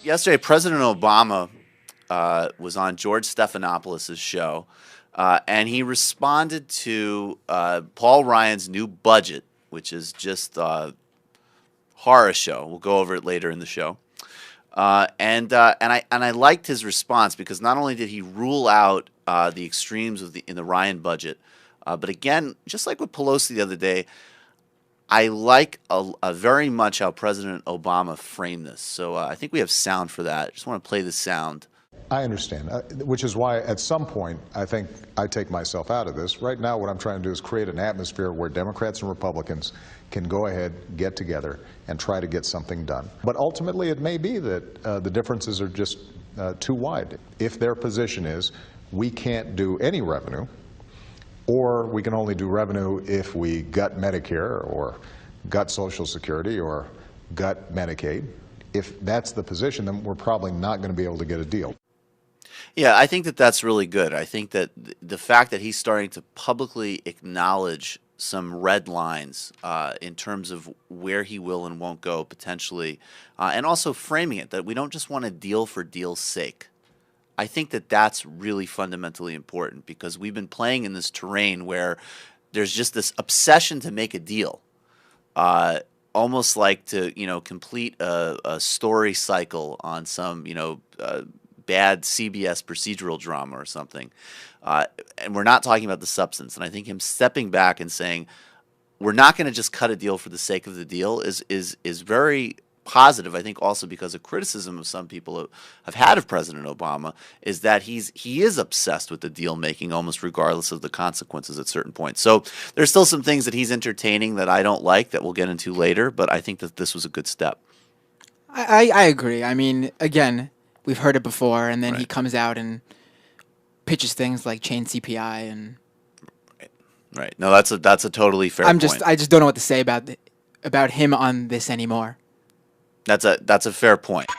yesterday, President Obama was on George Stephanopoulos' show, and he responded to Paul Ryan's new budget, which is just a horror show. We'll go over it later in the show. And I liked his response because not only did he rule out the extremes in the Ryan budget, but again, just like with Pelosi the other day, I like very much how President Obama framed this. So I think we have sound for that. I just want to play the sound. I understand, which is why at some point I think I take myself out of this. Right now what I'm trying to do is create an atmosphere where Democrats and Republicans can go ahead, get together, and try to get something done. But ultimately it may be that the differences are just too wide. If their position is we can't do any revenue, or we can only do revenue if we gut Medicare or gut Social Security or gut Medicaid, if that's the position, then we're probably not going to be able to get a deal. Yeah, I think that that's really good. I think that the fact that he's starting to publicly acknowledge some red lines in terms of where he will and won't go potentially, and also framing it that we don't just want a deal for deal's sake. I think that that's really fundamentally important because we've been playing in this terrain where there's just this obsession to make a deal, almost like to complete a story cycle on some bad CBS procedural drama or something. And we're not talking about the substance. And I think him stepping back and saying, we're not going to just cut a deal for the sake of the deal is very positive. I think also because a criticism of some people have had of President Obama is that he is obsessed with the deal making almost regardless of the consequences at certain points. So there's still some things that he's entertaining that I don't like that we'll get into later, but I think that this was a good step. I agree. I mean, again, we've heard it before, and then he comes out and pitches things like chain CPI and. Right. No, that's a totally fair point. I just don't know what to say about him on this anymore. That's a fair point.